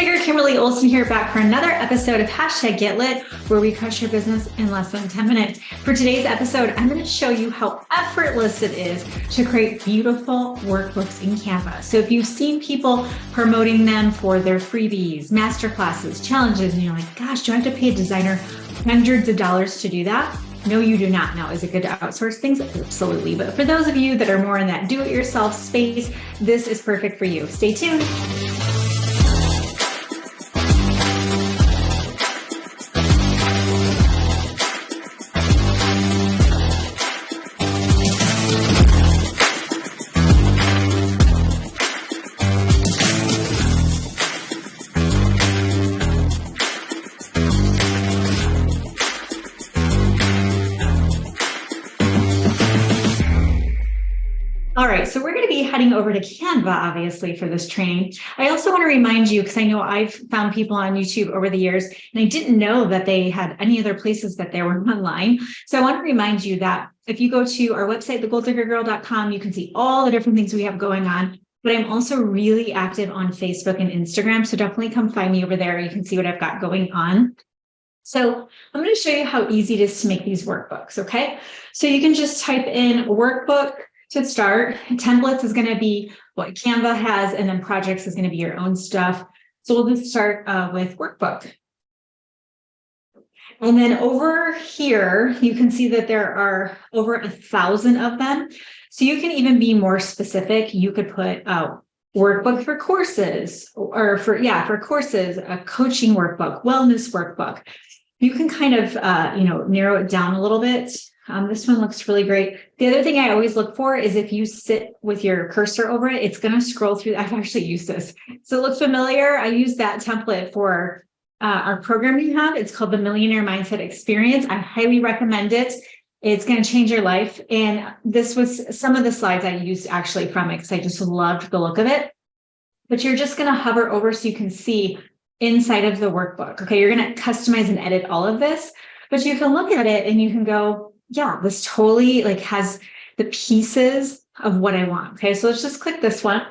Digger, Kimberly Olson here, back for another episode of #GetLit, where we crush your business in less than 10 minutes. For today's episode, I'm going to show you how effortless it is to create beautiful workbooks in Canva. So if you've seen people promoting them for their freebies, masterclasses, challenges, and you're like, gosh, do I have to pay a designer hundreds of dollars to do that? No, you do not. Now, is it good to outsource things? Absolutely. But for those of you that are more in that do-it-yourself space, this is perfect for you. Stay tuned. All right, so we're going to be heading over to Canva, obviously, for this training. I also want to remind you, because I know I've found people on YouTube over the years, and I didn't know that they had any other places that they were online. So I want to remind you that if you go to our website, thegolddiggergirl.com, you can see all the different things we have going on. But I'm also really active on Facebook and Instagram, so definitely come find me over there. You can see what I've got going on. So I'm going to show you how easy it is to make these workbooks, okay? So you can just type in workbook to start. Templates is going to be what Canva has, and then projects is going to be your own stuff. So we'll just start with workbook. And then over here, you can see that there are over 1,000 of them. So you can even be more specific. You could put workbook for courses, or for courses, a coaching workbook, wellness workbook. You can kind of, narrow it down a little bit. This one looks really great. The other thing I always look for is if you sit with your cursor over it, it's going to scroll through. I've actually used this. So it looks familiar. I use that template for our program we have. It's called the Millionaire Mindset Experience. I highly recommend it. It's going to change your life. And this was some of the slides I used actually from it because I just loved the look of it. But you're just going to hover over so you can see inside of the workbook. Okay, you're going to customize and edit all of this, but you can look at it and you can go, yeah, this totally has the pieces of what I want. Okay, so let's just click this one.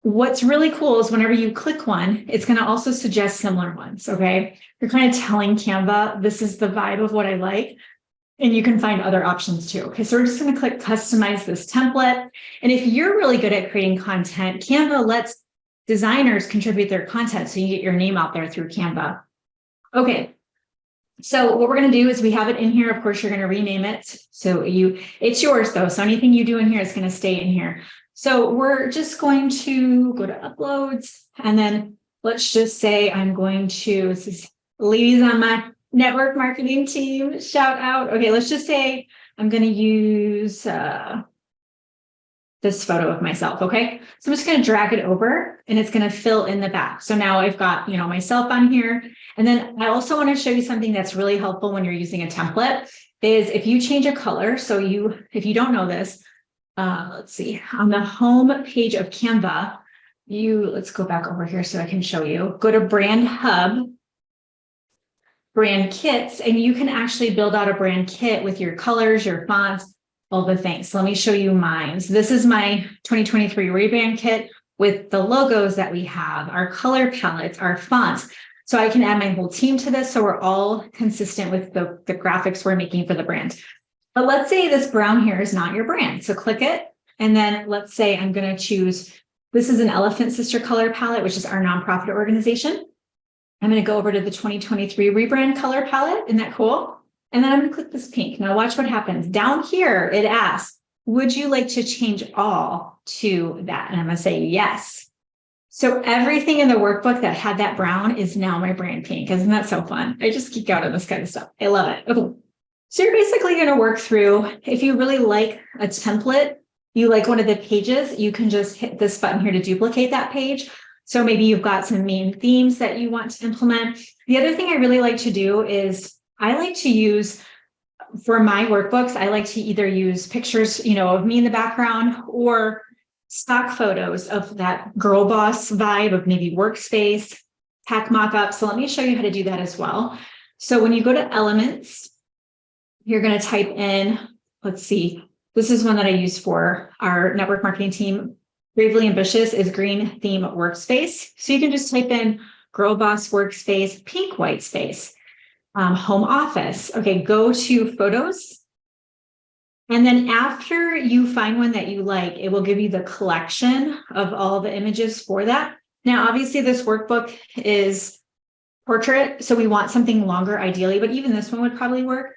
What's really cool is whenever you click one, it's going to also suggest similar ones. Okay, you're kind of telling Canva, this is the vibe of what I like. And you can find other options too. Okay, so we're just going to click customize this template. And if you're really good at creating content, Canva lets designers contribute their content so you get your name out there through Canva. Okay. So what we're going to do is we have it in here. Of course, you're going to rename it. So it's yours though. So anything you do in here is going to stay in here. So we're just going to go to uploads, and then let's just say I'm going to, this is ladies on my network marketing team, shout out. Okay, let's just say I'm going to use this photo of myself. Okay, so I'm just going to drag it over and it's going to fill in the back. So now I've got, myself on here. And then I also want to show you something that's really helpful when you're using a template is if you change a color. So if you don't know this, let's see, on the home page of Canva, let's go back over here so I can show you. Go to Brand Hub, Brand Kits, and you can actually build out a brand kit with your colors, your fonts, all the things. So let me show you mine. So this is my 2023 rebrand kit with the logos that we have, our color palettes, our fonts. So I can add my whole team to this so we're all consistent with the graphics we're making for the brand. But let's say this brown here is not your brand. So click it. And then let's say I'm going to choose, this is an Elephant Sister color palette, which is our nonprofit organization. I'm going to go over to the 2023 rebrand color palette. Isn't that cool? And then I'm going to click this pink. Now watch what happens. Down here, it asks, would you like to change all to that? And I'm going to say yes. So everything in the workbook that had that brown is now my brand pink. Isn't that so fun? I just geek out on this kind of stuff. I love it. Okay. So you're basically going to work through, if you really like a template, you like one of the pages, you can just hit this button here to duplicate that page. So maybe you've got some main themes that you want to implement. The other thing I really like to do is I like to use, for my workbooks, I like to either use pictures, of me in the background or stock photos of that girl boss vibe of maybe workspace, hack mockup. So let me show you how to do that as well. So when you go to elements, you're going to type in, let's see, this is one that I use for our network marketing team. Bravely Ambitious is green theme workspace. So you can just type in Girl Boss Workspace, pink white space, home office. Okay, go to photos. And then after you find one that you like, it will give you the collection of all the images for that. Now, obviously this workbook is portrait, so we want something longer ideally, but even this one would probably work.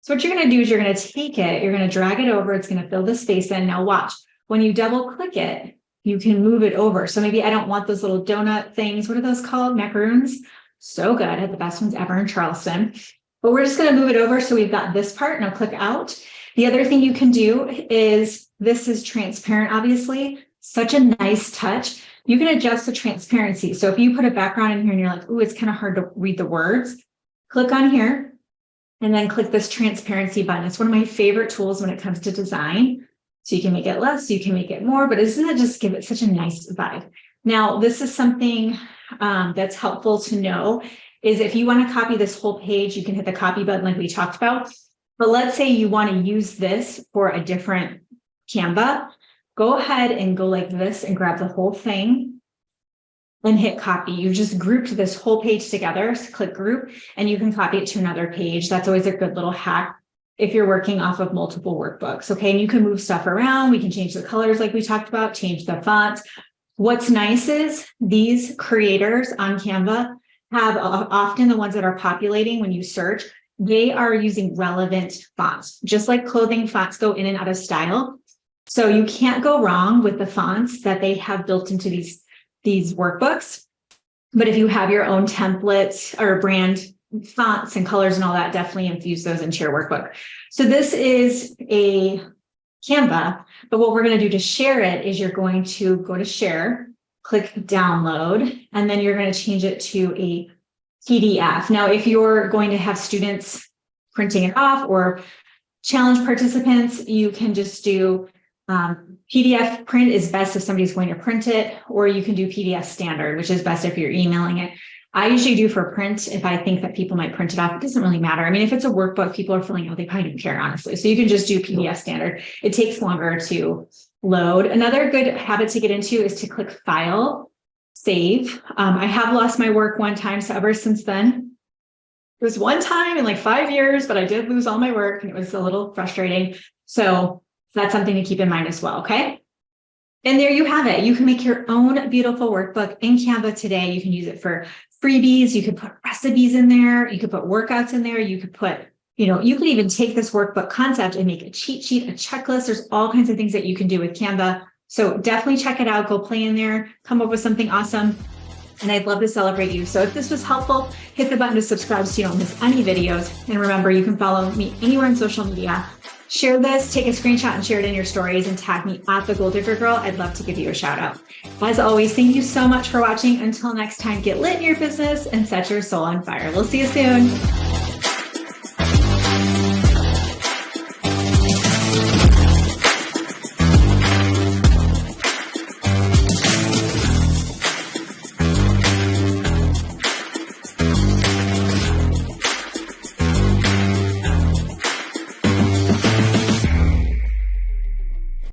So what you're going to do is you're going to take it, you're going to drag it over, it's going to fill the space in. Now watch, when you double click it, you can move it over. So maybe I don't want those little donut things. What are those called? Macaroons. So good. I had the best ones ever in Charleston. But we're just going to move it over. So we've got this part. Now click out. The other thing you can do is, this is transparent, obviously. Such a nice touch. You can adjust the transparency. So if you put a background in here and you're like, ooh, it's kind of hard to read the words, click on here and then click this transparency button. It's one of my favorite tools when it comes to design. So you can make it less, you can make it more, but doesn't it just give it such a nice vibe? Now, this is something that's helpful to know, is if you want to copy this whole page, you can hit the copy button like we talked about. But let's say you want to use this for a different Canva, go ahead and go like this and grab the whole thing and hit copy. You just grouped this whole page together, so click group, and you can copy it to another page. That's always a good little hack if you're working off of multiple workbooks, okay? And you can move stuff around. We can change the colors like we talked about, change the fonts. What's nice is these creators on Canva have often the ones that are populating when you search, they are using relevant fonts, just like clothing fonts go in and out of style. So you can't go wrong with the fonts that they have built into these workbooks. But if you have your own templates or brand fonts and colors and all that, definitely infuse those into your workbook. So this is a Canva, but what we're going to do to share it is you're going to go to share, click download, and then you're going to change it to a PDF. Now, if you're going to have students printing it off or challenge participants, you can just do PDF print is best if somebody's going to print it, or you can do PDF standard, which is best if you're emailing it. I usually do for print if I think that people might print it off. It doesn't really matter. I mean, if it's a workbook people are filling out, they probably don't care, honestly. So you can just do PDF standard. It takes longer to load. Another good habit to get into is to click File, Save. I have lost my work one time, so ever since then, it was one time in like 5 years, but I did lose all my work and it was a little frustrating. So that's something to keep in mind as well, okay? And there you have it. You can make your own beautiful workbook in Canva today. You can use it for freebies. You could put recipes in there. You could put workouts in there. You could put, you could even take this workbook concept and make a cheat sheet, a checklist. There's all kinds of things that you can do with Canva. So definitely check it out. Go play in there, come up with something awesome. And I'd love to celebrate you. So if this was helpful, hit the button to subscribe so you don't miss any videos. And remember, you can follow me anywhere on social media. Share this, take a screenshot and share it in your stories and tag me at the Goal Digger Girl. I'd love to give you a shout out. As always, thank you so much for watching. Until next time, get lit in your business and set your soul on fire. We'll see you soon.